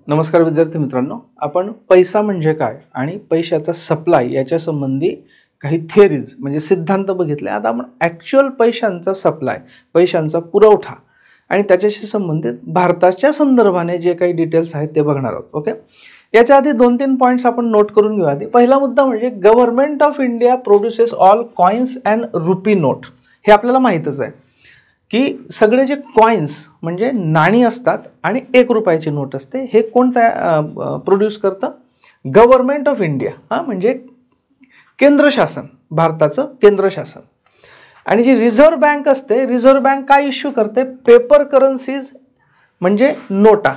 नमस्कार विद्यार्थी मित्रांनो, आपण पैसा म्हणजे काय आणि पैशाचा सप्लाय याच्या संबंधी काही थिअरीज म्हणजे सिद्धांत बघितले. आता आपण ॲक्च्युअल पैशांचा सप्लाय, पैशांचा पुरवठा आणि त्याच्याशी संबंधित भारताच्या संदर्भाने जे काही डिटेल्स आहेत ते बघणार आहोत. ओके, याच्या आधी 2-3 पॉईंट्स आपण नोट करून घेऊ. आधी पहिला मुद्दा म्हणजे government of India produces all coins and rupee note. हे आपल्याला माहीतच आहे की सगळे जे कॉइन्स म्हणजे नाणी असतात आणि 1 रुपयाची नोट असते, हे कोण प्रोड्यूस करतं? गव्हर्नमेंट ऑफ इंडिया, म्हणजे केंद्र शासन, भारताचं केंद्र शासन. आणि जी रिझर्व्ह बँक असते, रिझर्व्ह बँक काय इश्यू करते? पेपर करन्सीज म्हणजे नोटा.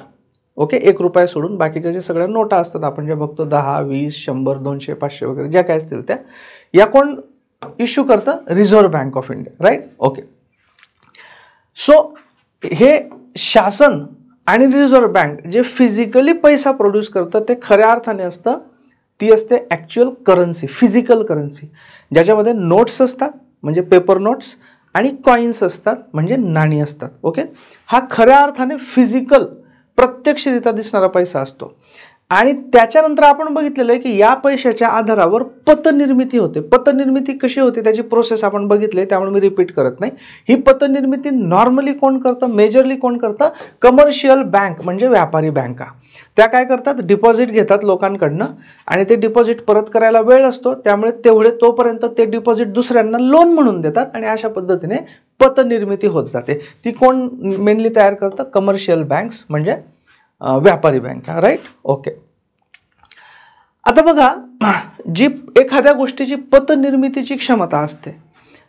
ओके, 1 रुपया सोडून बाकीच्या जे सगळ्या नोटा असतात आपण जे बघतो 10, 20, 100, 200, 500 वगैरे ज्या काय असतील त्या, या कोण इश्यू करतं? Reserve bank of India, right? Okay, so हे शासन आणि रिझर्व्ह बँक जे फिजिकली पैसा प्रोड्यूस करतं ते खऱ्या अर्थाने असतं, ती असते ॲक्च्युअल करन्सी, फिजिकल करन्सी, ज्याच्यामध्ये नोट्स असतात म्हणजे पेपर नोट्स आणि कॉइन्स असतात म्हणजे नाणी असतात. ओके, हा खऱ्या अर्थाने फिजिकल प्रत्यक्षरित्या दिसणारा पैसा असतो. आणि त्याच्यानंतर आपण बघितलेलं आहे की या पैशाच्या आधारावर पतनिर्मिती होते. पतनिर्मिती कशी होते त्याची प्रोसेस आपण बघितली, त्यामुळे मी रिपीट करत नाही. ही पतनिर्मिती नॉर्मली कोण करतं? मेजरली कोण करतं? कमर्शियल बँक म्हणजे व्यापारी बँका. त्या काय करतात? डिपॉझिट घेतात लोकांकडनं आणि ते डिपॉझिट परत करायला वेळ असतो, त्यामुळे तोपर्यंत ते डिपॉझिट दुसऱ्यांना लोन म्हणून देतात आणि अशा पद्धतीने पतनिर्मिती होत जाते. ती कोण मेनली तयार करतं? कमर्शियल बँक्स म्हणजे व्यापारी बँका, राईट? ओके, आता बघा, जी एखाद्या गोष्टीची पतनिर्मितीची क्षमता असते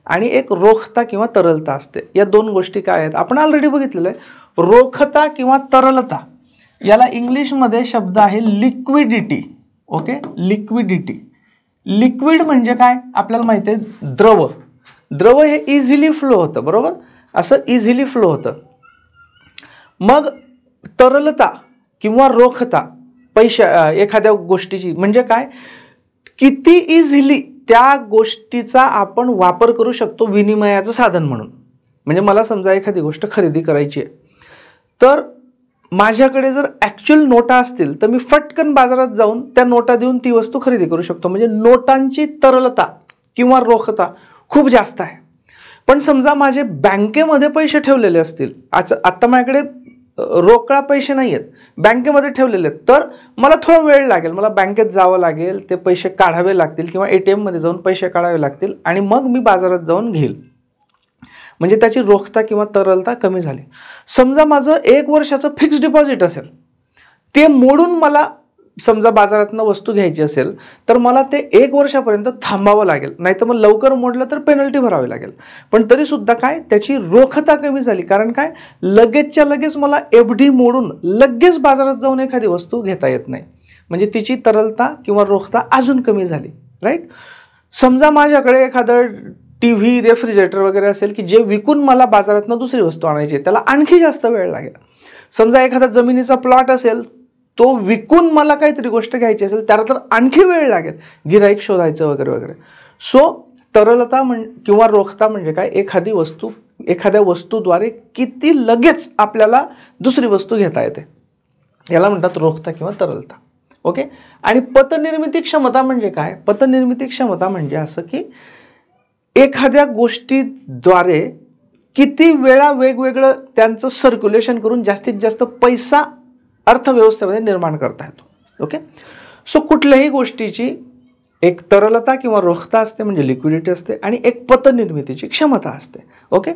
आणि एक रोखता किंवा तरलता असते. या दोन गोष्टी काय आहेत आपण ऑलरेडी बघितलेलं आहे. रोखता किंवा तरलता याला इंग्लिशमध्ये शब्द आहे लिक्विडिटी. Okay, liquidity. लिक्विड म्हणजे काय आपल्याला माहिती आहे? द्रव. द्रव हे इझिली फ्लो होतं, बरोबर? असं इझिली फ्लो होतं. मग तरलता किंवा रोखता एखाद्या गोष्टीची म्हणजे काय? किती इझिली त्या गोष्टीचा आपण वापर करू शकतो विनिमयाचं साधन म्हणून. म्हणजे मला समजा एखादी गोष्ट खरेदी करायची आहे, तर माझ्याकडे जर ॲक्च्युअल नोटा असतील तर मी फटकन बाजारात जाऊन त्या नोटा देऊन ती वस्तू खरेदी करू शकतो. म्हणजे नोटांची तरलता किंवा रोखता खूप जास्त आहे. पण समजा माझे बँकेमध्ये पैसे ठेवलेले असतील, आत्ता माझ्याकडे रोकड़ा पैसे नाही आहेत, बँकेमध्ये ठेवलेले आहेत, तर मला थोडा वेळ लागेल, मला बँकेत जावं लागेल, ते पैसे काढावे लागतील किंवा ATM मध्ये जाऊन पैसे काढावे लागतील आणि मग मी बाजारात जाऊन घेईल. म्हणजे त्याची रोखता किंवा तरलता कमी झाली. समजा माझं 1 वर्षाचं फिक्स डिपॉझिट असेल, ते मोडून मला समजा बाजारातनं वस्तू घ्यायची असेल तर मला ते 1 वर्षापर्यंत थांबावं लागेल, नाही तर मग लवकर मोडलं तर पेनल्टी भरावी लागेल. पण तरीसुद्धा काय त्याची रोखता कमी झाली, कारण काय लगेचच्या लगेच मला FD मोडून लगेच बाजारात जाऊन एखादी वस्तू घेता येत नाही. म्हणजे तिची तरलता किंवा रोखता अजून कमी झाली, राईट? समजा माझ्याकडे एखादं TV, रेफ्रिजरेटर वगैरे असेल की जे विकून मला बाजारातनं दुसरी वस्तू आणायची आहे, त्याला आणखी जास्त वेळ लागेल. समजा एखादा जमिनीचा प्लॉट असेल, तो विकून मला काहीतरी गोष्ट घ्यायची असेल, त्याला तर आणखी वेळ लागेल, गिऱ्हाईक शोधायचं वगैरे वगैरे. सो तरलता किंवा रोखता म्हणजे काय? एखाद्या वस्तूद्वारे किती लगेच आपल्याला दुसरी वस्तू घेता येते, याला म्हणतात रोखता किंवा तरलता. ओके, आणि पतनिर्मिती क्षमता म्हणजे काय? पतनिर्मिती क्षमता म्हणजे असं की एखाद्या गोष्टीद्वारे किती वेळा वेगवेगळं त्यांचं सर्क्युलेशन करून जास्तीत जास्त पैसा अर्थव्यवस्थेमध्ये निर्माण करता येतो. ओके, सो कुठल्याही गोष्टीची एक तरलता किंवा रोखता असते म्हणजे लिक्विडिटी असते आणि एक पतनिर्मितीची क्षमता असते. ओके,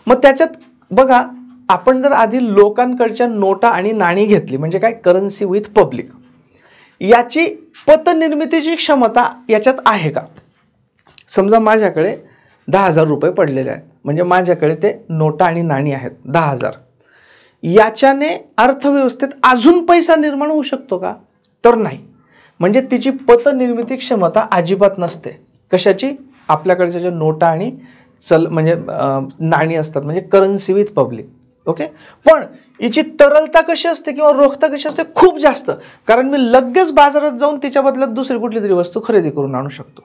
मग त्याच्यात बघा, आपण जर आधी लोकांकडच्या नोटा आणि नाणी घेतली म्हणजे काय? करन्सी विथ पब्लिक, याची पतनिर्मितीची क्षमता याच्यात आहे का? समजा माझ्याकडे 10,000 रुपये पडलेले आहेत, म्हणजे माझ्याकडे ते नोटा आणि नाणी आहेत 10,000. याच्याने अर्थव्यवस्थेत अजून पैसा निर्माण होऊ शकतो का? तर नाही. म्हणजे तिची पतनिर्मिती क्षमता अजिबात नसते. कशाची? आपल्याकडच्या ज्या नोटा आणि म्हणजे नाणी असतात म्हणजे करन्सी विथ पब्लिक. ओके, पण हिची तरलता कशी असते किंवा रोखता कशी असते? खूप जास्त, कारण मी लगेच बाजारात जाऊन तिच्या बदल्यात दुसरी कुठली तरी वस्तू खरेदी करून आणू शकतो.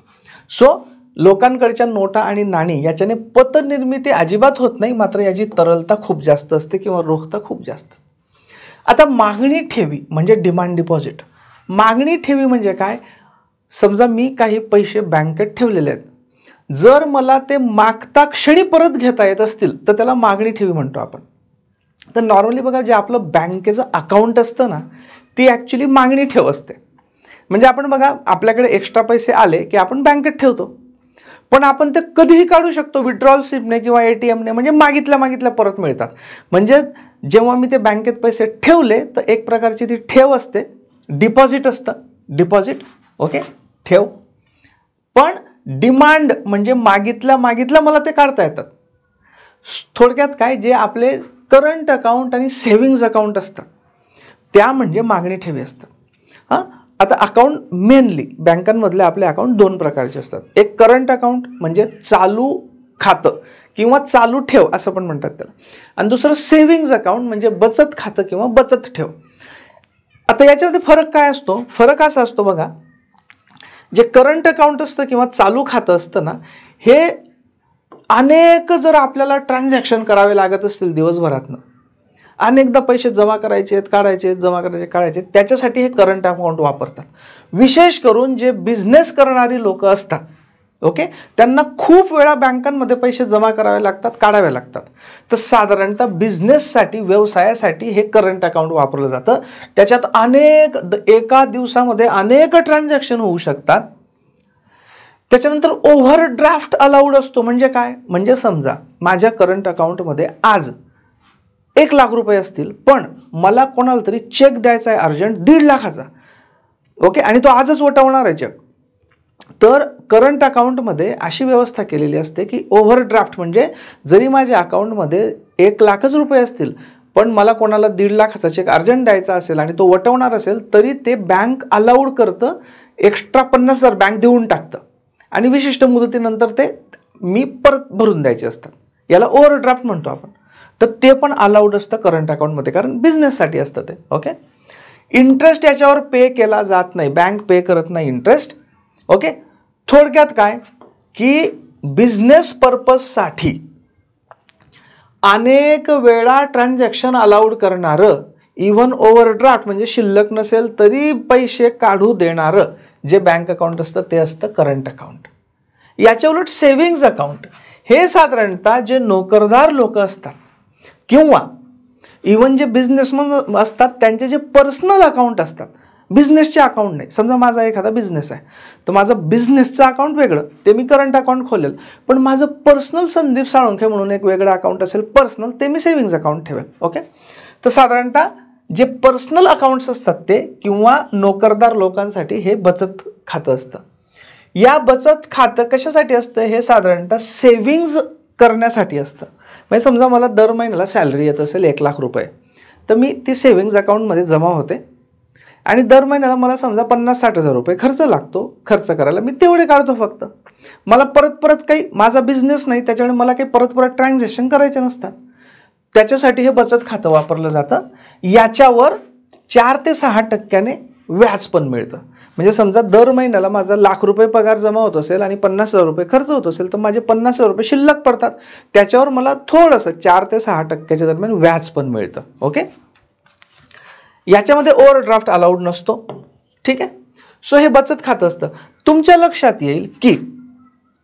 सो लोकांकडच्या नोटा आणि नाणी याच्याने पतनिर्मिती अजिबात होत नाही, मात्र याची तरलता खूप जास्त असते किंवा रोखता खूप जास्त. आता मागणी ठेवी म्हणजे डिमांड डिपॉझिट. मागणी ठेवी म्हणजे काय? समजा मी काही पैसे बँकेत ठेवलेले आहेत, जर मला ते मागता क्षणी परत घेता येत असतील तर त्याला मागणी ठेवी म्हणतो आपण. तर नॉर्मली बघा, जे आपलं बँकेचं अकाउंट असतं ना, ती ॲक्च्युली मागणी ठेव असते. म्हणजे आपण बघा, आपल्याकडे एक्स्ट्रा पैसे आले की आपण बँकेत ठेवतो, पण आपण ते कधीही काढू शकतो विड्रॉल स्लिपने किंवा ATMने, म्हणजे मागितल्या परत मिळतात. म्हणजे जेव्हा मी ते बँकेत पैसे ठेवले तर एक प्रकारची ती ठेव असते, डिपॉझिट असतं, डिपॉझिट. ओके, ठेव. पण डिमांड म्हणजे मागितल्या मला ते काढता येतात. थोडक्यात काय, जे आपले करंट अकाउंट आणि सेव्हिंग्ज अकाउंट असतात त्या म्हणजे मागणी ठेवी असतात. हां, आता अकाउंट मेनली बँकांमधले आपले अकाउंट दोन प्रकारचे असतात. एक करंट अकाउंट म्हणजे चालू खातं किंवा चालू ठेव असं पण म्हणतात त्याला, आणि दुसरं सेव्हिंग्ज अकाउंट म्हणजे बचत खातं किंवा बचत ठेव. आता याच्यामध्ये फरक काय असतो? फरक असा असतो बघा, जे करंट अकाउंट असतं किंवा चालू खातं असतं ना, हे अनेक जर आपल्याला ट्रान्झॅक्शन करावे लागत असतील दिवसभरातनं, अनेकदा पैसे जमा करायचे काढायचे, जमा करायचे काढायचे, त्याच्यासाठी हे करंट अकाउंट वापरतात. विशेष करून जे बिझनेस करणारी लोक असतात, ओके, त्यांना खूप वेळा बँकांमध्ये पैसे जमा करावे लागतात, काढावे लागतात. तर साधारणतः बिझनेससाठी, व्यवसायासाठी हे करंट अकाउंट वापरलं जातं. त्याच्यात एका दिवसामध्ये अनेक ट्रान्झॅक्शन होऊ शकतात. त्याच्यानंतर ओव्हरड्राफ्ट अलाउड असतो. म्हणजे काय? म्हणजे समजा माझ्या करंट अकाउंटमध्ये आज 1 लाख रुपये असतील, पण मला कोणाला तरी चेक द्यायचा आहे अर्जंट 1.5 लाखाचा, ओके, आणि तो आजच वटवणार आहे चेक. तर करंट अकाउंटमध्ये अशी व्यवस्था केलेली असते की ओव्हरड्राफ्ट म्हणजे जरी माझ्या अकाउंटमध्ये 1 लाखच रुपये असतील, पण मला कोणाला 1.5 लाखाचा चेक अर्जंट द्यायचा असेल आणि तो वटवणार असेल, तरी ते बँक अलाउड करतं, एक्स्ट्रा 50,000 बँक देऊन टाकतं आणि विशिष्ट मुदतीनंतर ते मी परत भरून द्यायचे असतात. याला ओव्हरड्राफ्ट म्हणतो आपण. तर ते पण अलाउड असतं करंट अकाउंटमध्ये, कारण बिझनेससाठी असतं ते. ओके, इंटरेस्ट याच्यावर पे केला जात नाही, बँक पे करत नाही इंटरेस्ट. ओके, थोडक्यात काय की बिझनेस पर्पजसाठी अनेक वेळा ट्रान्झॅक्शन अलाउड करणारं, इव्हन ओव्हरड्राफ्ट म्हणजे शिल्लक नसेल तरी पैसे काढू देणारं जे बँक अकाउंट असतं ते असतं करंट अकाउंट. याच्या उलट सेव्हिंग्ज अकाउंट हे साधारणतः जे नोकरदार लोक असतात किंवा इव्हन जे बिझनेसमन असतात त्यांचे जे पर्सनल अकाउंट असतात, बिझनेसचे अकाउंट नाही. समजा माझा एखादा बिझनेस आहे, तर माझं बिझनेसचं अकाउंट वेगळं, ते मी करंट अकाउंट खोलेल, पण माझं पर्सनल संदीप साळुंखे म्हणून एक वेगळं अकाउंट असेल पर्सनल, ते मी सेव्हिंग्ज अकाउंट ठेवेल. ओके, तर साधारणतः जे पर्सनल अकाउंट्स असतात ते किंवा नोकरदार लोकांसाठी हे बचत खातं असतं. या बचत खातं कशासाठी असतं? हे साधारणतः सेव्हिंग्ज करण्यासाठी असतं. म्हणजे समजा मला दर महिन्याला सॅलरी येत असेल 1 लाख रुपये, तर मी ती सेव्हिंग्ज अकाउंटमध्ये जमा होते आणि दर महिन्याला मला समजा 50-60 हजार रुपये खर्च लागतो, खर्च करायला मी तेवढे काढतो फक्त. मला परत काही, माझा बिझनेस नाही त्याच्यामुळे मला काही परत ट्रान्झॅक्शन करायचे नसतात. त्याच्यासाठी हे बचत खातं वापरलं जातं. याच्यावर 4 ते 6% व्याज पण मिळतं. म्हणजे समजा दर महिन्याला माझा 1 लाख रुपये पगार जमा होत असेल आणि 50,000 रुपये खर्च होत असेल, तर माझे 50,000 रुपये शिल्लक पडतात. त्याच्यावर मला थोडंसं 4 ते 6% दरम्यान व्याज पण मिळतं. ओके, याच्यामध्ये ओव्हरड्राफ्ट अलाउड नसतो. ठीक आहे, सो हे बचत खातं असतं. तुमच्या लक्षात येईल की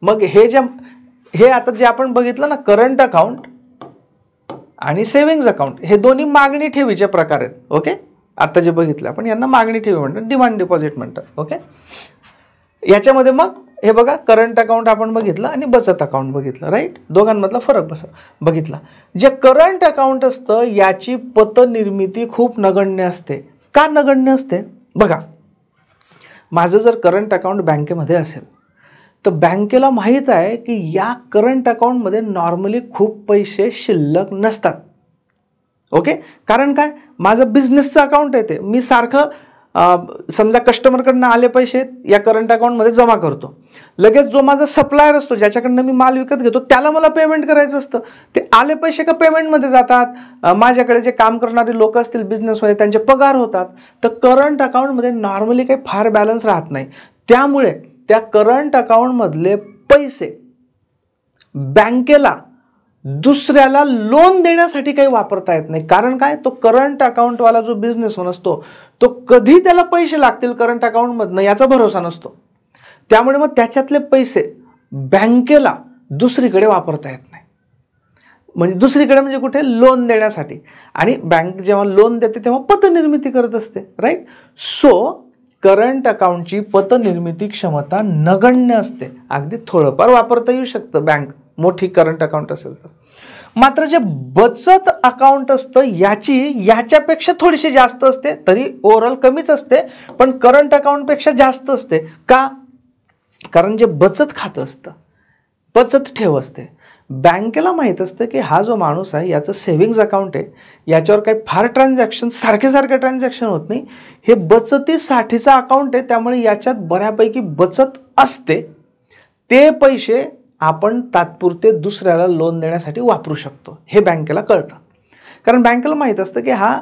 मग हे आता जे आपण बघितलं ना, करंट अकाउंट आणि सेव्हिंग्ज अकाउंट, हे दोन्ही मागणी ठेवीचे प्रकार आहेत. ओके, आता जे बघितलं आपण यांना मागणी ठेवी म्हणतात, डिमांड डिपॉझिट म्हणतात. ओके, याच्यामध्ये मग हे बघा, करंट अकाउंट आपण बघितलं आणि बचत अकाउंट बघितलं, राईट. दोघांमधला फरक बघितला. जे करंट अकाउंट असतं याची पतनिर्मिती खूप नगण्य असते. का नगण्य असते? बघा, माझं जर करंट अकाउंट बँकेमध्ये असेल तर बँकेला माहीत आहे की या करंट अकाउंटमध्ये नॉर्मली खूप पैसे शिल्लक नसतात. ओके, कारण काय, माझं बिझनेसचं अकाउंट आहे, ते मी सारखं समजा कस्टमरकडनं आले पैसे या करंट अकाउंटमध्ये जमा करतो. लगेच जो माझा सप्लायर असतो, ज्याच्याकडनं मी माल विकत घेतो, त्याला मला पेमेंट करायचं असतं. ते आले पैसे का पेमेंटमध्ये जातात. माझ्याकडे जे काम करणारे लोक असतील बिझनेसमध्ये त्यांचे पगार होतात. तर करंट अकाउंटमध्ये नॉर्मली काही फार बॅलन्स राहत नाही. त्यामुळे त्या करंट अकाउंटमधले पैसे बँकेला दुसऱ्याला लोन देण्यासाठी काही वापरता येत नाही. कारण काय, तो करंट अकाउंटवाला जो बिझनेसमॅन असतो तो कधी त्याला पैसे लागतील करंट अकाउंटमधनं याचा भरोसा नसतो. त्यामुळे मग त्याच्यातले पैसे बँकेला दुसरीकडे वापरता येत नाही. म्हणजे दुसरीकडे म्हणजे कुठे, लोन देण्यासाठी. आणि बँक जेव्हा लोन देते तेव्हा पतनिर्मिती करत असते, राईट. सो करंट अकाउंटची पतनिर्मिती क्षमता नगण्य असते. अगदी थोडंफार वापरता येऊ शकतं बँक मोठी करंट अकाउंट असेल तर. मात्र जे बचत अकाउंट असतं याच्यापेक्षा थोडीशी जास्त असते, तरी ओव्हरऑल कमीच असते, पण करंट अकाउंटपेक्षा जास्त असते. का? कारण जे बचत खातं असतं, बचत ठेव असते, बँकेला माहीत असतं की हा जो माणूस आहे याचं सेव्हिंग्ज अकाउंट आहे, याच्यावर काही फार ट्रान्झॅक्शन सारखे ट्रान्झॅक्शन होत नाही, हे बचतीसाठीचं अकाउंट आहे, त्यामुळे याच्यात बऱ्यापैकी बचत असते. ते पैसे आपण तात्पुरते दुसऱ्याला लोन देण्यासाठी वापरू शकतो, हे बँकेला कळतं. कारण बँकेला माहीत असतं की हा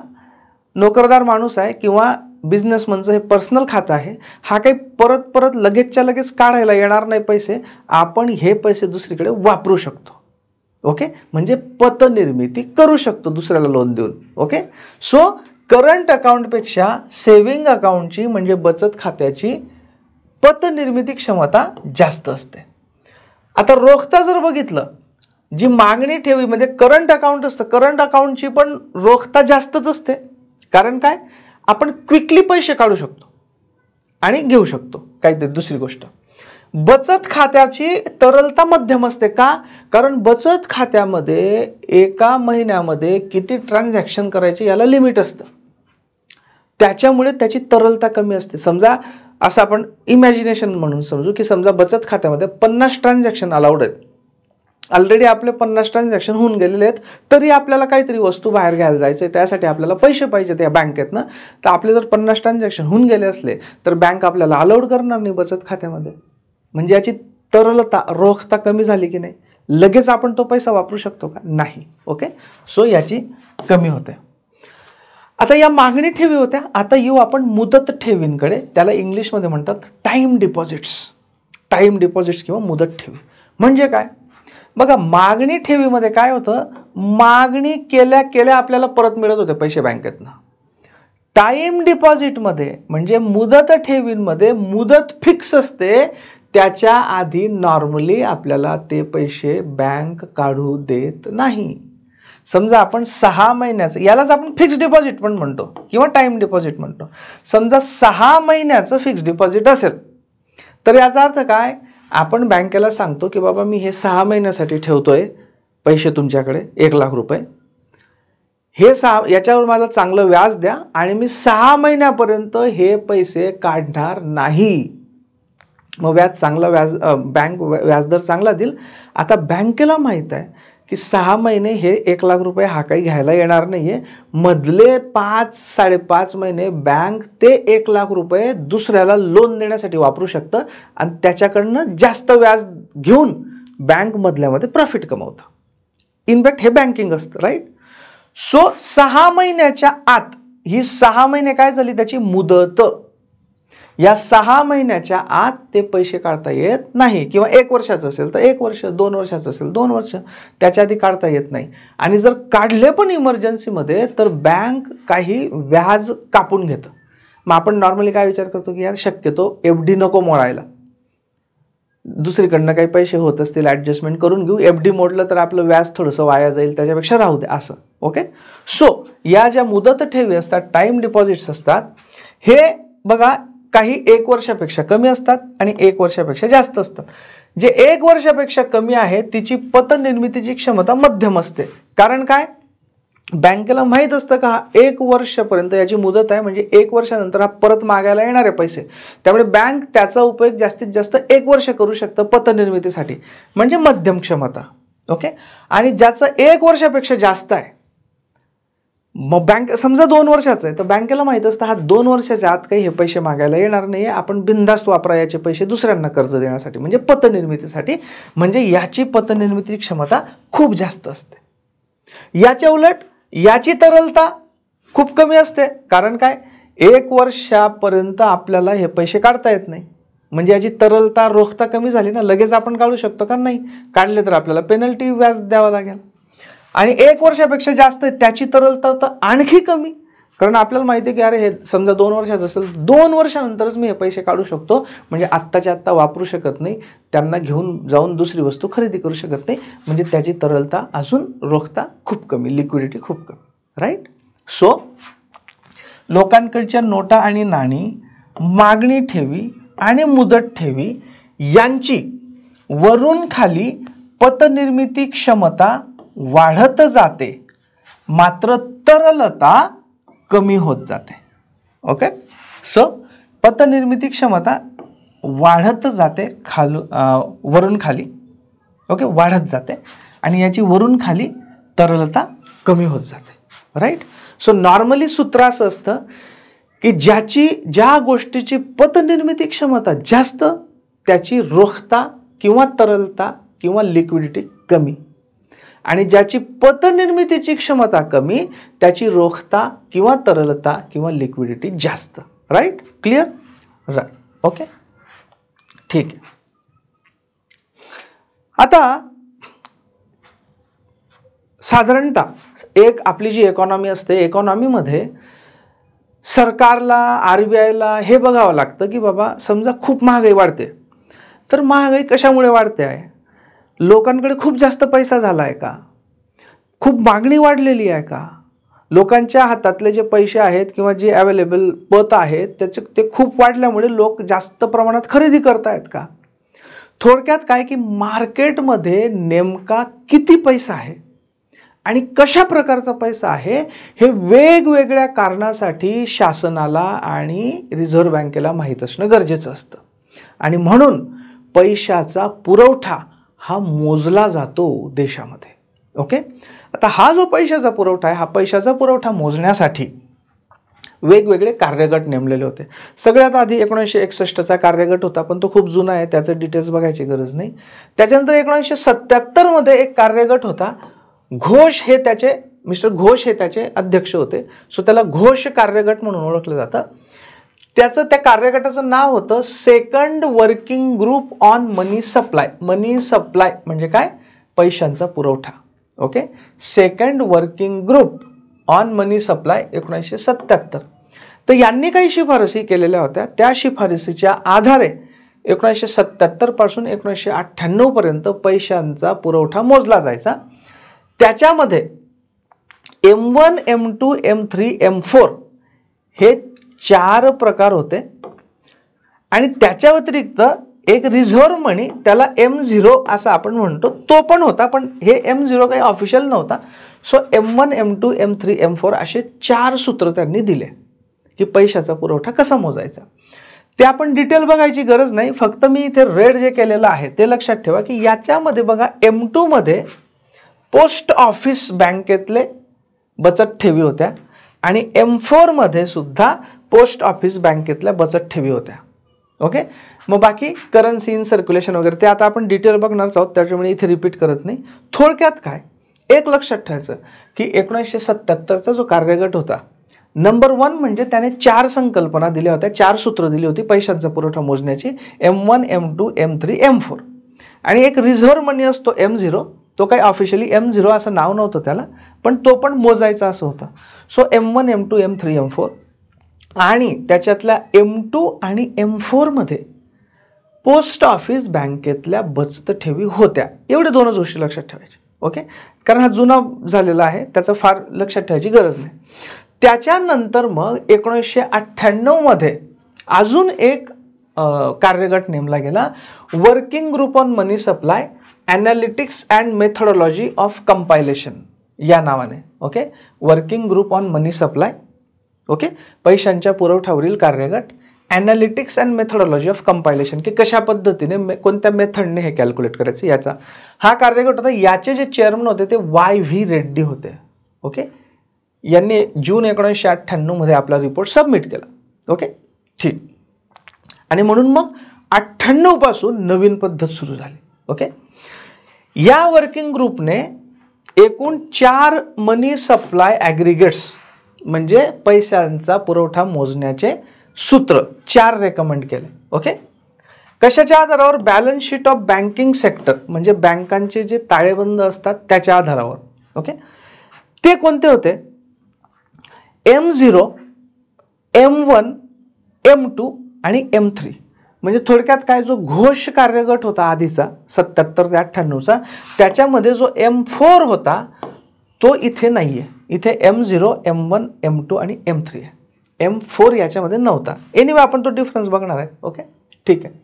नोकरदार माणूस आहे किंवा बिझनेसमनचं हे पर्सनल खातं आहे, हा काही परत लगेचच्या लगेच काढायला येणार नाही पैसे, आपण हे पैसे दुसरीकडे वापरू शकतो. ओके, म्हणजे पतनिर्मिती करू शकतो दुसऱ्याला लोन देऊन. ओके, सो करंट अकाउंटपेक्षा सेव्हिंग अकाउंटची म्हणजे बचत खात्याची पतनिर्मिती क्षमता जास्त असते. आता रोखता जर बघितलं, जी मागणी ठेवीमध्ये करंट अकाउंट असतं, करंट अकाउंटची पण रोखता जास्तच असते. कारण काय, आपण क्विकली पैसे काढू शकतो आणि घेऊ शकतो काहीतरी दुसरी गोष्ट. बचत खात्याची तरलता मध्यम असते. का? कारण बचत खात्यामध्ये एका महिन्यामध्ये किती ट्रान्झॅक्शन करायचे याला लिमिट असतं, त्याच्यामुळे त्याची तरलता कमी असते. समजा असं आपण इमॅजिनेशन म्हणून समजू की समजा बचत खात्यामध्ये 50 ट्रान्झॅक्शन अलाउड आहेत, ऑलरेडी आपले 50 ट्रान्झॅक्शन होऊन गेलेले आहेत, तरी आपल्याला काहीतरी वस्तू बाहेर घ्यायला जायचं आहे, त्यासाठी आपल्याला पैसे पाहिजेत या बँकेतनं. तर आपले जर 50 ट्रान्झॅक्शन होऊन गेले असले तर बँक आपल्याला अलाउड करणार नाही बचत खात्यामध्ये. म्हणजे याची तरलता रोखता कमी झाली की नाही, लगेच आपण तो पैसा वापरू शकतो का? नाही. ओके, सो याची कमी होते. आता या मागणी ठेवी होत्या, आता येऊ आपण मुदत ठेवींकडे. त्याला इंग्लिशमध्ये म्हणतात टाईम डिपॉझिट्स. टाईम डिपॉझिट्स किंवा मुदत ठेवी म्हणजे काय? बघा, मागणी ठेवीमध्ये काय होतं, मागणी केल्या आपल्याला परत मिळत होते पैसे बँकेतनं. टाईम डिपॉझिटमध्ये म्हणजे मुदत ठेवींमध्ये मुदत फिक्स असते, त्याच्या आधी नॉर्मली आपल्याला ते पैसे बँक काढू देत नाही. समजा आपण 6 महिन्याचं, यालाच आपण फिक्स डिपॉझिट पण म्हणतो किंवा टाईम डिपॉझिट म्हणतो. समजा 6 महिन्याचं फिक्स डिपॉझिट असेल तर याचा अर्थ काय, आपण बँकेला सांगतो की बाबा मी हे 6 महिन्यासाठी ठेवतोय पैसे तुमच्याकडे 1 लाख रुपये, हे याच्यावर मला चांगलं व्याज द्या आणि मी 6 महिन्यापर्यंत हे पैसे काढणार नाही. मग व्याज चांगला, बँक व्याजदर चांगला देईल. आता बँकेला माहीत आहे की 6 महिने हे 1 लाख रुपये हा काही घ्यायला येणार नाहीये, मधले 5-5.5 महिने बँक ते 1 लाख रुपये दुसऱ्याला लोन देण्यासाठी वापरू शकतं आणि त्याच्याकडनं जास्त व्याज घेऊन बँक मधल्यामध्ये प्रॉफिट कमवतं. इनफॅक्ट हे बँकिंग असतं, राईट. सो 6 महिन्याच्या आत ही 6 महिने काय झाली त्याची मुदत, या 6 महिन्याच्या आत ते पैसे काढता येत नाही. किंवा 1 वर्षाचं असेल तर 1 वर्ष, 2 वर्षाचं असेल 2 वर्ष, त्याच्या आधी काढता येत नाही. आणि जर काढले पण इमर्जन्सीमध्ये तर बँक काही व्याज कापून घेतं. मग आपण नॉर्मली काय विचार करतो की यार शक्यतो FD नको मोडायला, दुसरीकडनं काही पैसे होत असतील ॲडजस्टमेंट करून घेऊ, FD मोडलं तर आपलं व्याज थोडंसं वाया जाईल, त्याच्यापेक्षा राहू दे असं. ओके, सो या ज्या मुदत ठेवी असतात, टाईम डिपॉझिट्स असतात, हे बघा काही 1 वर्षापेक्षा कमी असतात आणि 1 वर्षापेक्षा जास्त असतात. जे 1 वर्षापेक्षा कमी आहे तिची पतनिर्मितीची क्षमता मध्यम असते. कारण काय, बँकेला माहीत असतं का 1 वर्षापर्यंत याची मुदत आहे, म्हणजे 1 वर्षानंतर हा परत मागायला येणार आहे पैसे, त्यामुळे बँक त्याचा उपयोग जास्तीत जास्त 1 वर्ष करू शकतं पतनिर्मितीसाठी, म्हणजे मध्यम क्षमता. ओके, आणि ज्याचं 1 वर्षापेक्षा जास्त आहे, मग बँक समजा 2 वर्षाचं आहे, तर बँकेला माहीत असतं हा 2 वर्षाच्या आत काही हे पैसे मागायला येणार नाही, आपण बिनधास्त वापरा याचे पैसे दुसऱ्यांना कर्ज देण्यासाठी, म्हणजे पतनिर्मितीसाठी. म्हणजे याची पतनिर्मिती क्षमता खूप जास्त असते. याच्या उलट याची तरलता खूप कमी असते. कारण काय, 1 वर्षापर्यंत आपल्याला हे पैसे काढता येत नाही, म्हणजे याची तरलता रोखता कमी झाली ना, लगेच आपण काढू शकतो का? नाही. काढले तर आपल्याला पेनल्टी व्याज द्यावं लागेल. आणि 1 वर्षापेक्षा जास्त त्याची तरलता तर आणखी कमी, कारण आपल्याला माहिती आहे की अरे हे समजा 2 वर्षाचं असेल, 2 वर्षानंतरच मी हे पैसे काढू शकतो, म्हणजे आत्ताच्या आत्ता वापरू शकत नाही, त्यांना घेऊन जाऊन दुसरी वस्तू खरेदी करू शकत नाही, म्हणजे त्याची तरलता अजून रोखता खूप कमी, लिक्विडिटी खूप कमी, राईट. सो लोकांकडच्या नोटा आणि नाणी, मागणी ठेवी आणि मुदत ठेवी यांची वरून खाली पतनिर्मिती क्षमता वाढत जाते, मात्र तरलता कमी होत जाते. ओके, सो पतनिर्मिती क्षमता वाढत जाते वरून खाली, ओके, वाढत जाते, आणि याची वरून खाली तरलता कमी होत जाते, राईट. सो नॉर्मली सूत्र असं असतं की ज्या गोष्टीची पतनिर्मिती क्षमता जास्त त्याची रोखता किंवा तरलता किंवा लिक्विडिटी कमी, आणि ज्याची पतनिर्मितीची क्षमता कमी त्याची रोखता किंवा तरलता किंवा लिक्विडिटी जास्त, राईट. Clear, right. ओके, ठीक आहे. आता साधारणतः एक आपली जी इकॉनॉमी असते, इकॉनॉमीमध्ये सरकारला, RBIला हे बघावं लागतं की बाबा समजा खूप महागाई वाढते, तर महागाई कशामुळे वाढते आहे? लोकांकडे खूप जास्त पैसा झाला आहे का? खूप मागणी वाढलेली आहे का? लोकांच्या हातातले जे पैसे आहेत किंवा जे अवेलेबल पत आहेत ते खूप वाढल्यामुळे लोक जास्त प्रमाणात खरेदी करतायत का? थोडक्यात काय की मार्केटमध्ये नेमका किती पैसा आहे आणि कशा प्रकारचा पैसा आहे हे वेगवेगळ्या कारणासाठी शासनाला आणि रिझर्व्ह बँकेला माहीत असणं गरजेचं असतं, आणि म्हणून पैशाचा पुरवठा हा मोजला जातो देशामध्ये. ओके, आता हा जो पैशाचा पुरवठा आहे, हा पैशाचा पुरवठा मोजण्यासाठी वेगवेगळे कार्यगट नेमलेले होते. सगळ्यात आधी 1961चा कार्यगट होता, पण तो खूप जुना आहे, त्याचं डिटेल्स बघायची गरज नाही. त्याच्यानंतर 1977 मध्ये एक कार्यगट होता, घोष हे त्याचे मिस्टर घोष हे त्याचे अध्यक्ष होते, सो त्याला घोष कार्यगट म्हणून ओळखलं जातं. त्या कार्यगटाचं नाव होतं second working group on money supply. Money supply म्हणजे काय? पैशांचा पुरवठा. Okay, second working group on money supply 1977. तर यांनी काही शिफारसी केलेल्या होत्या. त्या शिफारसीच्या आधारे 1977 पासून 1998 पर्यंत पैशांचा पुरवठा मोजला जायचा. त्याच्यामध्ये M1, M2, M3, M4 हे 4 प्रकार होते, आणि त्याच्या व्यतिरिक्त एक रिझर्व्ह मनी, त्याला M0 असं आपण म्हणतो, तो पण होता, पण हे M0 काही ऑफिशियल नव्हता. So M1, M2, M3, M4 असे 4 सूत्र त्यांनी दिले की पैशाचा पुरवठा कसा मोजायचा. ते आपण डिटेल बघायची गरज नाही, फक्त मी इथे रेड जे केलेलं आहे ते लक्षात ठेवा की याच्यामध्ये बघा M2 मध्ये पोस्ट ऑफिस बँकेतले बचत ठेवी होत्या, आणि M4 मध्ये सुद्धा पोस्ट ऑफिस बँकेतल्या बचत ठेवी होत्या. ओके, मग बाकी करन्सी इन सर्क्युलेशन वगैरे ते आता आपण डिटेल बघणारच आहोत, त्याच्यामुळे इथे रिपीट करत नाही. थोडक्यात काय एक लक्षात ठेवायचं की 1977चा जो कार्यगट होता, नंबर 1 म्हणजे त्याने 4 संकल्पना दिल्या होत्या, 4 सूत्र दिली होती पैशांचा पुरवठा मोजण्याची, M1, M2, M3, M4, आणि एक रिझर्व्ह मनी असतो M0. तो काही ऑफिशियली M0 असं नाव नव्हतं त्याला, पण तो पण मोजायचा असं होतं. So M1, M2, M3, M4, आणि त्याच्यातल्या M2 आणि M4 मध्ये पोस्ट ऑफिस बँकेतल्या बचत ठेवी होत्या. एवढे 2 गोष्टी लक्षात ठेवायच्या. ओके, कारण हा जुना झालेला आहे, त्याचं फार लक्षात ठेवायची गरज नाही. त्याच्यानंतर मग 1998 मध्ये अजून एक कार्यगट नेमला गेला, working group on money supply analytics and methodology of compilation या नावाने. Okay, working group on money supply, okay, पैशांच्या पुरवठ्यावरील कार्यगट, analytics and methodology of compilation, की कशा पद्धतीने कोणत्या मेथडने हे कॅल्क्युलेट करायचं याचा हा कार्यगट होता. याचे जे चेअरमन होते ते Y.V. रेड्डी होते. ओके, यांनी जून 1998 मध्ये आपला रिपोर्ट सबमिट केला. ओके, ठीक, आणि म्हणून मग 98 पासून नवीन पद्धत सुरू झाली. ओके, या वर्किंग ग्रुपने एकूण 4 मनी सप्लाय ॲग्रिगेट्स म्हणजे पैशांचा पुरवठा मोजण्याचे सूत्र 4 रेकमेंड केले. ओके, कशाच्या आधारावर? Balance sheet of banking sector म्हणजे बँकांचे जे ताळेबंद असतात त्याच्या आधारावर. ओके, ते कोणते होते? M0, M1, M2 आणि M3. म्हणजे थोडक्यात काय, जो घोष कार्यगट होता आधीचा 77 ते 98चा, त्याच्यामध्ये जो M4 होता तो इथे नाहीये. इथे M0, M1, M2 आणि M3 आहे. M4 याच्यामध्ये नव्हता. एनिवे आपण तो डिफरन्स बघणार आहे. ओके, ठीक आहे.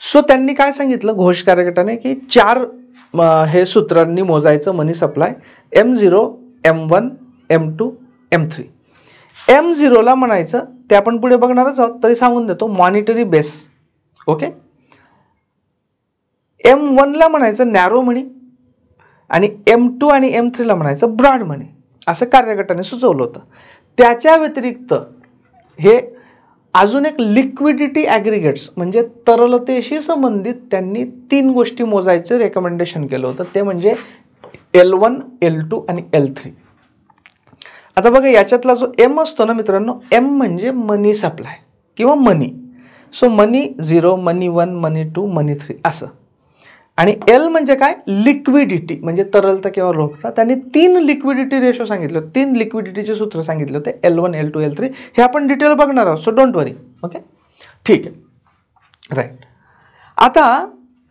सो त्यांनी काय सांगितलं घोष कार्यगटाने, की 4 हे सूत्रांनी मोजायचं मनी supply. M0, M1, M2, M3. M0ला म्हणायचं, ते आपण पुढे बघणारच आहोत, तरी सांगून देतो, मॉनिटरी बेस. ओके. M1ला म्हणायचं नॅरो मनी आणि M2 आणि M3ला म्हणायचं ब्रॉड मनी, असं कार्यगटाने सुचवलं होतं. त्याच्या व्यतिरिक्त हे अजून एक लिक्विडिटी ॲग्रिगेट्स म्हणजे तरलतेशी संबंधित त्यांनी 3 गोष्टी मोजायचं रेकमेंडेशन केलं होतं. ते म्हणजे L1, L2 आणि L3. आता बघा याच्यातला जो M असतो ना मित्रांनो, M म्हणजे मनी सप्लाय किंवा मनी. सो मनी 0, मनी 1, मनी 2, मनी 3 असं. आणि L म्हणजे काय, लिक्विडिटी म्हणजे तरलता किंवा रोखता. त्यांनी 3 लिक्विडिटी रेशो सांगितले, 3 लिक्विडिटीचे सूत्र सांगितले होते, L1, L2, L3. हे आपण डिटेल बघणार आहोत, सो डोंट वरी. ओके, ठीक आहे, राईट. आता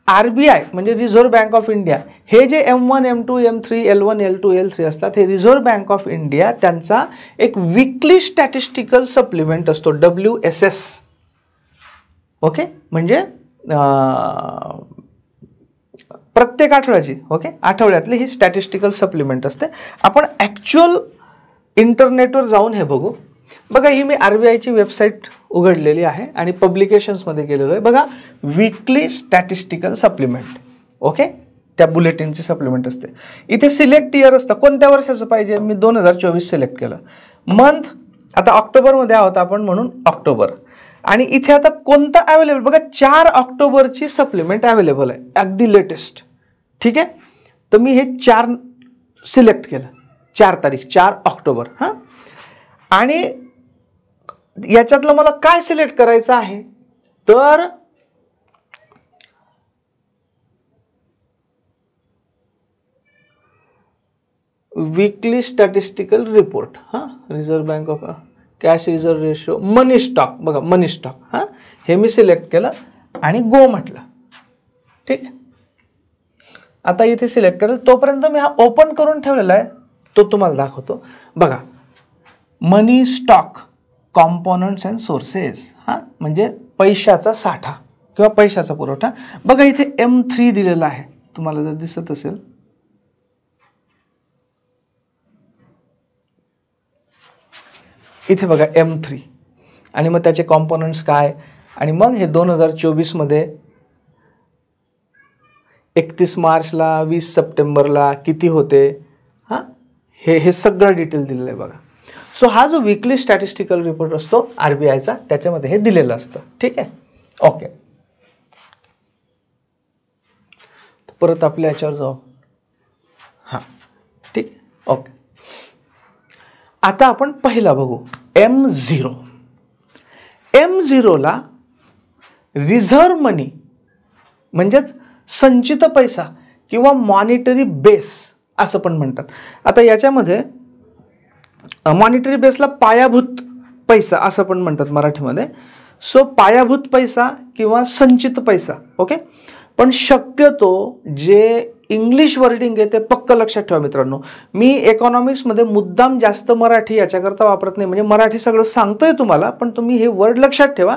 RBI म्हणजे रिझर्व्ह बँक ऑफ इंडिया, हे जे M1, M2, M3, L1, L2, L3 असतात, हे रिझर्व्ह बँक ऑफ इंडिया त्यांचा एक वीकली स्टॅटिस्टिकल सप्लिमेंट असतो, WSS. ओके, म्हणजे प्रत्येक आठवड्याची, ओके, आठवड्यातली ही स्टॅटिस्टिकल सप्लिमेंट असते. आपण ॲक्च्युअल इंटरनेटवर जाऊन हे बघू. बघा, ही मी RBIची वेबसाईट उघडलेली आहे आणि पब्लिकेशन्समध्ये गेलेलो आहे. बघा, वीकली स्टॅटिस्टिकल सप्लिमेंट. ओके, त्या बुलेटिनची सप्लिमेंट असते. इथे सिलेक्ट इयर असतं, कोणत्या वर्षाचं पाहिजे, मी 2024 सिलेक्ट केलं. मंथ, आता ऑक्टोबरमध्ये आहोत आपण म्हणून ऑक्टोबर. आणि इथे आता कोणतं अवेलेबल, बघा 4 ऑक्टोबरची सप्लिमेंट अवेलेबल आहे, अगदी लेटेस्ट. ठीक आहे, तर मी हे 4 सिलेक्ट केलं, 4 तारीख 4 ऑक्टोबर. हां, आणि याच्यातलं मला काय सिलेक्ट करायचं आहे, तर वीकली स्टॅटिस्टिकल रिपोर्ट. हां, reserve bank of cash reserve ratio, money stock. बघा, मनी स्टॉक. हां, हे मी सिलेक्ट केलं आणि गो म्हटलं. ठीक आहे, आता इथे सिलेक्ट करेल. तोपर्यंत मी हा ओपन करून ठेवलेला आहे, तो तुम्हाला दाखवतो. बघा, मनी स्टॉक कॉम्पोनंट्स अँड सोर्सेस. हां, म्हणजे पैशाचा साठा किंवा पैशाचा पुरवठा. बघा, इथे M3 दिलेला आहे, तुम्हाला जर दिसत असेल. इथे बघा M3 आणि मग त्याचे कॉम्पोनंट्स काय, आणि मग हे 2024 मध्ये 31 मार्चला 20 सप्टेंबरला किती होते. हां, हे सगळं डिटेल दिलेलं आहे बघा. सो हा जो वीकली स्टॅटिस्टिकल रिपोर्ट असतो RBIचा, त्याच्यामध्ये हे दिलेलं असतं. ठीक आहे, ओके. परत आपल्या याच्यावर जाऊ. हां, ठीक आहे, ओके. आता आपण पहिला बघू M0. M0ला रिझर्व्ह मनी म्हणजेच संचित पैसा किंवा मॉनिटरी बेस असं पण म्हणतात. आता याच्यामध्ये मॉनिटरी बेसला पायाभूत पैसा असं पण म्हणतात मराठीमध्ये. सो पायाभूत पैसा किंवा संचित पैसा. ओके, पण शक्यतो जे इंग्लिश वर्डिंग आहे ते पक्क लक्षात ठेवा मित्रांनो. मी इकॉनॉमिक्समध्ये मुद्दाम जास्त मराठी याच्याकरता वापरत नाही, म्हणजे मराठी सगळं सांगतोय तुम्हाला, पण तुम्ही हे वर्ड लक्षात ठेवा,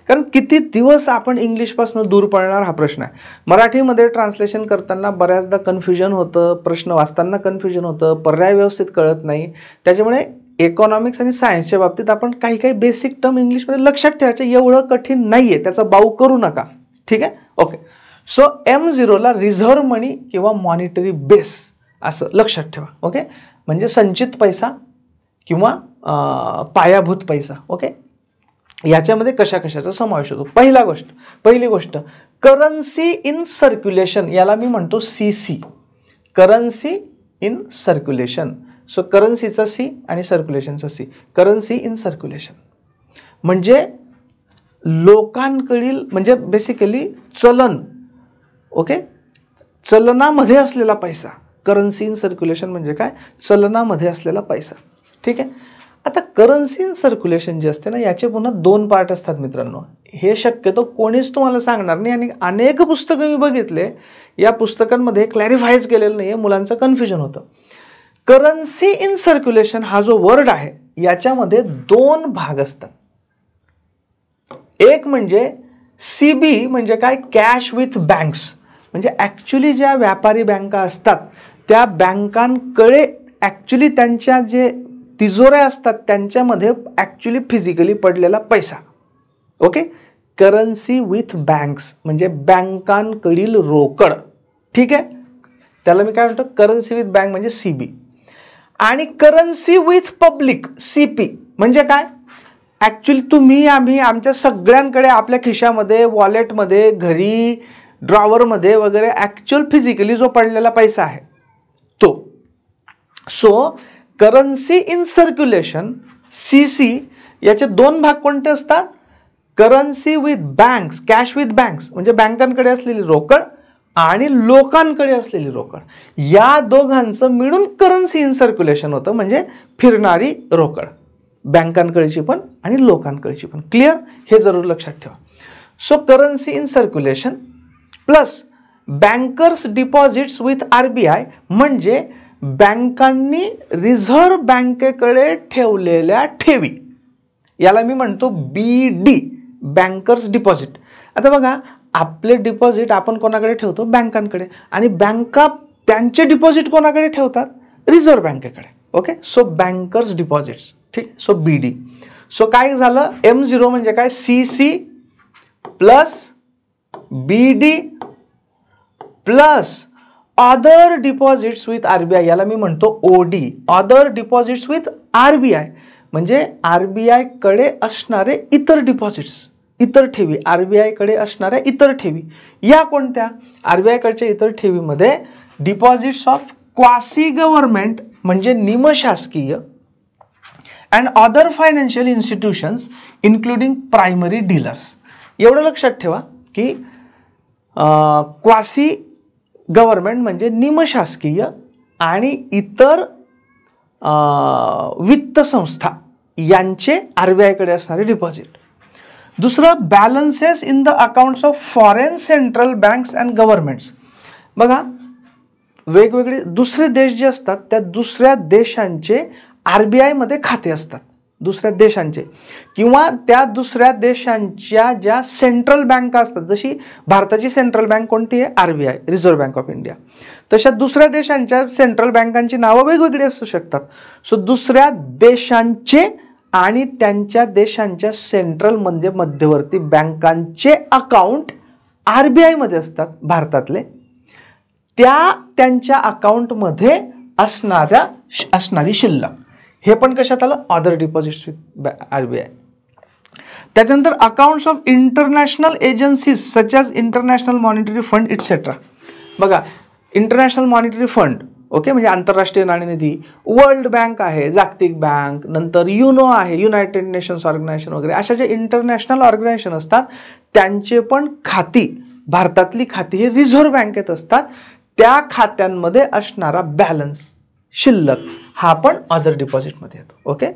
कारण किती दिवस आपण इंग्लिशपासून दूर पळणार हा प्रश्न आहे. मराठीमध्ये ट्रान्सलेशन करताना बऱ्याचदा कन्फ्युजन होतं, प्रश्न वाचताना कन्फ्युजन होतं, पर्याय व्यवस्थित कळत नाही. त्याच्यामुळे इकॉनॉमिक्स आणि सायन्सच्या बाबतीत आपण काही काही बेसिक टर्म इंग्लिशमध्ये लक्षात ठेवायचं, एवढं कठीण नाही आहे, त्याचा बाऊ करू नका. ठीक आहे, ओके. सो M0ला रिझर्व्ह मनी किंवा मॉनिटरी बेस असं लक्षात ठेवा. ओके, म्हणजे संचित पैसा किंवा पायाभूत पैसा. ओके, याच्यामध्ये कशा कशाचा समावेश होतो. पहिली गोष्ट करन्सी इन सर्क्युलेशन, याला मी म्हणतो CC, currency in circulation. So करन्सीचा C आणि सर्क्युलेशनचा C, करन्सी इन सर्क्युलेशन म्हणजे लोकांकडील, म्हणजे बेसिकली चलन. ओके, चलनामध्ये असलेला पैसा, करन्सी इन सर्क्युलेशन म्हणजे काय, चलनामध्ये असलेला पैसा. ठीक आहे. आता करन्सी इन सर्क्युलेशन जे असते ना, याचे पुन्हा 2 पार्ट असतात मित्रांनो. हे शक्यतो कोणीच तुम्हाला सांगणार नाही आणि अनेक पुस्तकं मी बघितले, या पुस्तकांमध्ये क्लॅरिफायच केलेलं नाही आहे, मुलांचं कन्फ्युजन होतं. करन्सी इन सर्क्युलेशन हा जो वर्ड आहे याच्यामध्ये 2 भाग असतात. एक म्हणजे CB म्हणजे काय, कॅश विथ बँक्स, म्हणजे ॲक्च्युली ज्या व्यापारी बँका असतात त्या बँकांकडे ॲक्च्युली त्यांच्या जे तिजोऱ्या असतात त्यांच्यामध्ये ॲक्च्युली फिजिकली पडलेला पैसा. ओके. करन्सी विथ बँक्स म्हणजे बँकांकडील रोकड. ठीक आहे. त्याला मी काय म्हणतो, करन्सी विथ बँक म्हणजे CB. आणि करन्सी विथ पब्लिक CP म्हणजे काय, ॲक्च्युली तुम्ही आम्ही आमच्या सगळ्यांकडे आपल्या खिशामध्ये, वॉलेटमध्ये, घरी, ड्रॉवरमध्ये वगैरे ॲक्च्युअल फिजिकली जो पडलेला पैसा आहे तो. So currency in circulation CC याचे 2 भाग कोणते असतात, currency with banks, cash with banks म्हणजे बँकांकडे असलेली रोकड आणि लोकांकडे असलेली रोकड, या दोघांचं मिळून करन्सी इन सर्क्युलेशन होतं, म्हणजे फिरणारी रोकड, बँकांकडची पण आणि लोकांकडची पण. क्लिअर, हे जरूर लक्षात ठेवा. So currency in circulation plus bankers deposits with RBI म्हणजे बँकांनी रिझर्व्ह बँकेकडे ठेवलेल्या ठेवी, याला मी म्हणतो BD, बँकर्स डिपॉझिट. आता बघा, आपले डिपॉझिट आपण कोणाकडे ठेवतो, बँकांकडे, आणि बँका त्यांचे डिपॉझिट कोणाकडे ठेवतात, रिझर्व्ह बँकेकडे. ओके. So bankers deposits. ठीक. So BD. सो काय झालं, M0 म्हणजे काय, CC plus BD plus other deposits with RBI, याला मी म्हणतो OD, other deposits with RBI म्हणजे RBI कडे असणारे इतर डिपॉझिट्स, इतर ठेवी, RBI कडे असणाऱ्या इतर ठेवी. या कोणत्या, RBI कडच्या इतर ठेवीमध्ये डिपॉझिट्स ऑफ क्वासी गव्हर्नमेंट म्हणजे निमशासकीय and other financial institutions including primary dealers. एवढं लक्षात ठेवा की क्वासी गव्हर्नमेंट म्हणजे निमशासकीय आणि इतर वित्त संस्था यांचे RBI कडे असणारे डिपॉझिट. दुसरं, balances in the accounts of foreign central banks and governments. बघा, वेगवेगळे दुसरे देश जे असतात त्या दुसऱ्या देशांचे RBI मध्ये खाते असतात, दुसऱ्या देशांचे, किंवा त्या दुसऱ्या देशांच्या ज्या सेंट्रल बँका असतात, जशी भारताची सेंट्रल बँक कोणती आहे, RBI, reserve bank of India, तशा दुसऱ्या देशांच्या सेंट्रल बँकांची नावं वेगवेगळी असू शकतात. सो दुसऱ्या देशांचे आणि त्यांच्या देशांच्या सेंट्रल म्हणजे मध्यवर्ती बँकांचे अकाउंट RBI मध्ये असतात भारतातले, त्यांच्या अकाउंटमध्ये असणारी शिल्लक, हे पण कशात आलं, अदर डिपॉझिट्स विथ RBI. त्याच्यानंतर accounts of international agencies such as international monetary fund et cetera. बघा, इंटरनॅशनल मॉनिटरी फंड, ओके, म्हणजे आंतरराष्ट्रीय नाणेनिधी, वर्ल्ड बँक आहे, जागतिक बँक, नंतर युनो आहे, युनायटेड नेशन्स ऑर्गनायझेशन वगैरे, अशा जे इंटरनॅशनल ऑर्गनायझेशन असतात त्यांचे पण खाती, भारतातली खाती हे रिझर्व्ह बँकेत असतात. त्या खात्यांमध्ये असणारा बॅलन्स, शिल्लक, हा पण अदर डिपॉझिटमध्ये येतो. ओके.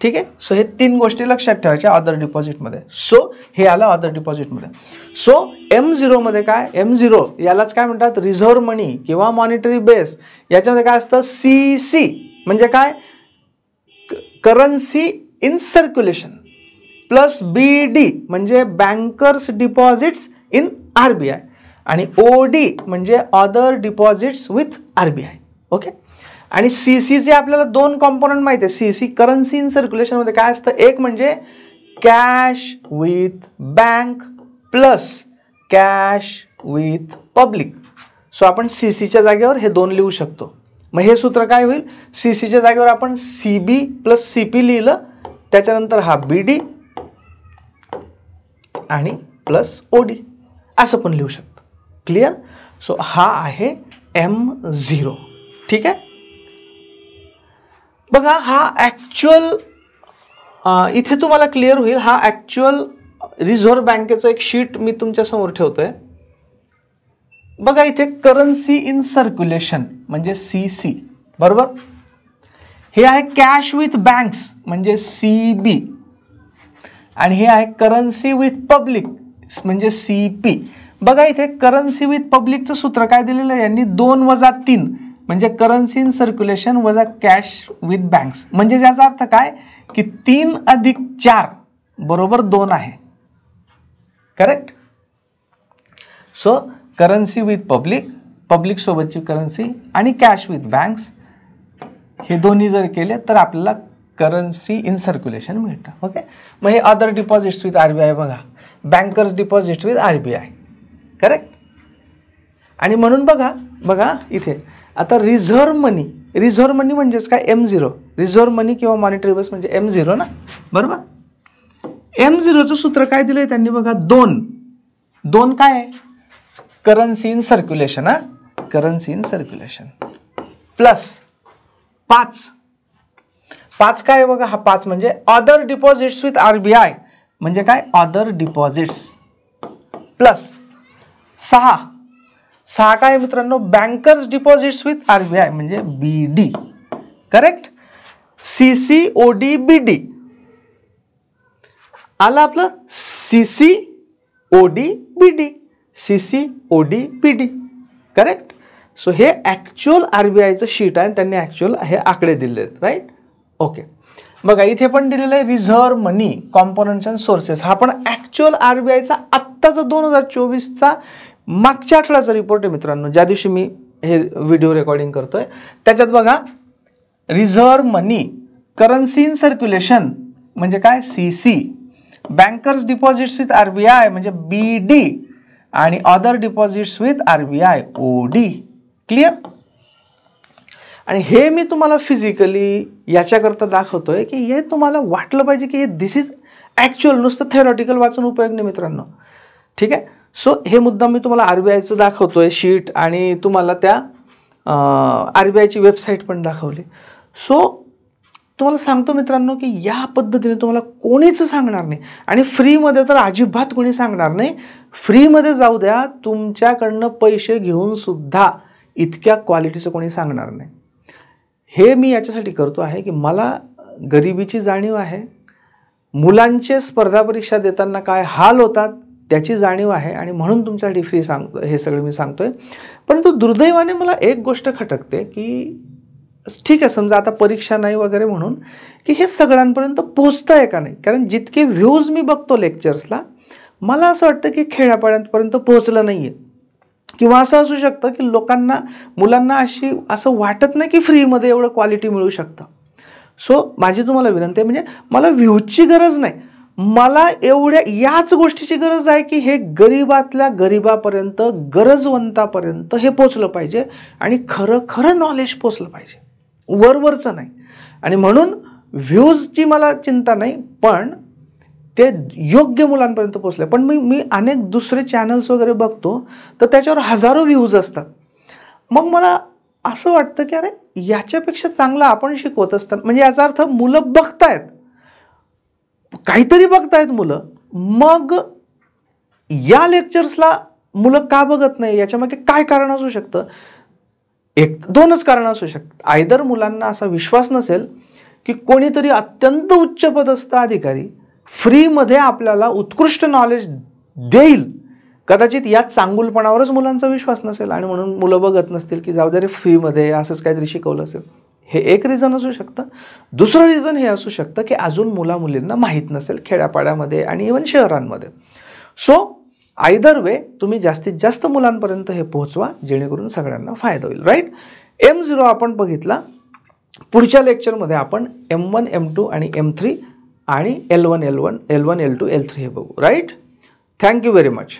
ठीक आहे. सो हे 3 गोष्टी लक्षात ठेवायच्या अदर डिपॉझिटमध्ये. सो हे आलं अदर डिपॉझिटमध्ये. सो M0 मध्ये काय, M0 यालाच काय म्हणतात, रिझर्व्ह मनी किंवा मॉनिटरी बेस. याच्यामध्ये काय असतं, CC म्हणजे काय, currency in circulation plus BD म्हणजे बँकर्स डिपॉझिट्स इन RBI आणि OD म्हणजे other deposits with RBI. Okay. आणि CCचे आपल्याला 2 कॉम्पोनंट माहिती आहे. CC करन्सी इन सर्क्युलेशनमध्ये काय असतं, एक म्हणजे cash with bank plus cash with public. So आपण CCच्या जागेवर हे 2 लिहू शकतो. मग हे सूत्र काय होईल, CCच्या जागेवर आपण CB प्लस CP लिहिलं, त्याच्यानंतर हा BD आणि प्लस OD असं पण लिहू शकतो. क्लिअर. सो हा आहे M0. ठीक आहे. बघा, हा ॲक्च्युअल, इथे तुम्हाला क्लिअर होईल, हा ॲक्च्युअल रिझर्व्ह बँकेचं एक शीट मी तुमच्या समोर ठेवतोय. बघा इथे करन्सी इन सर्क्युलेशन म्हणजे CC, बरोबर. हे आहे कॅश विथ बँक्स म्हणजे CB, आणि हे आहे करन्सी विथ पब्लिक म्हणजे CP. बघा इथे करन्सी विथ पब्लिकचं सूत्र काय दिलेलं आहे यांनी, 2 वजा 3 म्हणजे करन्सी इन सर्क्युलेशन वजा कॅश विथ बँक्स. म्हणजे याचा अर्थ काय की 3 अधिक 4 बरोबर 2 आहे. Correct. So currency with public, public सोबतची करन्सी आणि कॅश विथ बँक्स हे दोन्ही जर केले तर आपल्याला करन्सी इन सर्क्युलेशन मिळतं. ओके. मग हे अदर डिपॉझिट्स विथ RBI बघा, bankers deposit with RBI. Correct. आणि म्हणून बघा इथे आता रिझर्व्ह मनी, रिझर्व्ह मनी म्हणजेच काय M0, रिझर्व्ह मनी किंवा मॉनिटरी बेस म्हणजे M0 ना, बरोबर. M0चं सूत्र काय दिलंय त्यांनी बघा, 2 काय आहे currency in circulation, currency in circulation plus 5 काय आहे बघा, हा 5 म्हणजे अदर डिपॉझिट्स विथ RBI म्हणजे काय अदर डिपॉझिट्स प्लस 6 काय मित्रांनो बँकर्स डिपॉझिट्स विथ RBI म्हणजे BD. करेक्ट. CCOD आलं आपलं, CCOD. करेक्ट. सो हे ऍक्च्युअल RBIचं शीट आहे, त्यांनी ऍक्च्युअल हे आकडे दिले आहेत. राईट. ओके. बघा इथे पण दिलेलं आहे reserve money components and sources. हा पण ऍक्च्युअल RBIचा आत्ताचा 2024चा मागच्या आठवड्याचा रिपोर्ट आहे मित्रांनो, ज्या दिवशी मी हे व्हिडिओ रेकॉर्डिंग करतोय त्याच्यात बघा reserve money, currency in circulation म्हणजे काय CC, bankers deposits with RBI म्हणजे BD आणि other deposits with RBI OD. Clear. आणि हे मी तुम्हाला फिजिकली याच्याकरता दाखवतोय की हे तुम्हाला वाटलं पाहिजे की हे दिस इज ॲक्च्युअल, नुसतं थेरॉटिकल वाचून उपयोग नाही मित्रांनो. ठीक आहे. सो हे मुद्दा मी तुम्हाला RBIचं दाखवतोय शीट आणि तुम्हाला त्या RBIची वेबसाईट पण दाखवली. सो तुम्हाला सांगतो मित्रांनो की या पद्धतीने तुम्हाला कोणीच सांगणार नाही आणि फ्रीमध्ये तर अजिबात कोणी सांगणार नाही. फ्रीमध्ये जाऊ द्या, तुमच्याकडनं पैसे घेऊन सुद्धा इतक्या क्वालिटीचं कोणी सांगणार नाही. हे मी याच्यासाठी करतो आहे की मला गरिबीची जाणीव आहे, मुलांचे स्पर्धा परीक्षा देताना काय हाल होतात त्याची जाणीव आहे आणि म्हणून तुमच्यासाठी फ्री सांगतो, हे सगळं मी सांगतोय. परंतु दुर्दैवाने मला एक गोष्ट खटकते की ठीक आहे समजा आता परीक्षा नाही वगैरे म्हणून की हे सगळ्यांपर्यंत पोहोचतं आहे का नाही. कारण जितके व्ह्यूज मी बघतो लेक्चर्सला मला असं वाटतं की खेड्यापाड्यांपर्यंत पोहोचलं नाही आहे, किंवा असं असू शकतं की लोकांना मुलांना असं वाटत नाही की फ्रीमध्ये एवढं क्वालिटी मिळू शकतं. सो माझी तुम्हाला विनंती आहे, म्हणजे मला व्ह्यूजची गरज नाही, मला याच गोष्टीची गरज आहे की हे गरीबातल्या गरीबापर्यंत, गरजवंतापर्यंत हे पोचलं पाहिजे आणि खरं नॉलेज पोचलं पाहिजे, वरवरचं नाही. आणि म्हणून व्ह्यूजची मला चिंता नाही, पण ते योग्य मुलांपर्यंत पोचले. पण मी अनेक दुसरे चॅनल्स वगैरे बघतो तर त्याच्यावर हजारो व्ह्यूज असतात. मग मला असं वाटतं की अरे याच्यापेक्षा चांगलं आपण शिकवत असतात, म्हणजे याचा अर्थ मुलं बघतायत, काहीतरी बघतायत मुलं, मग या लेक्चर्सला मुलं का बघत नाही याच्यामागे काय कारण असू शकतं. 2च कारण असू शकतात. आयदर मुलांना असा विश्वास नसेल की कोणीतरी अत्यंत उच्च पदस्थ अधिकारी फ्रीमध्ये आपल्याला उत्कृष्ट नॉलेज देईल, कदाचित या चांगुलपणावरच मुलांचा विश्वास नसेल आणि म्हणून मुलं बघत नसतील की जाऊ दे रे फ्रीमध्ये असंच काहीतरी शिकवलं असेल. हे एक रिझन असू शकतं. दुसरं रिझन हे असू शकतं की अजून मुलींना माहीत नसेल खेड्यापाड्यामध्ये आणि इव्हन शहरांमध्ये. सो आयदर वे तुम्ही जास्तीत जास्त मुलांपर्यंत हे पोहोचवा जेणेकरून सगळ्यांना फायदा होईल. राईट. M0 आपण बघितला. पुढच्या लेक्चरमध्ये आपण M1, M2 आणि M3 आणि L1, L2, L3 हे बघू. राईट. Thank you very much.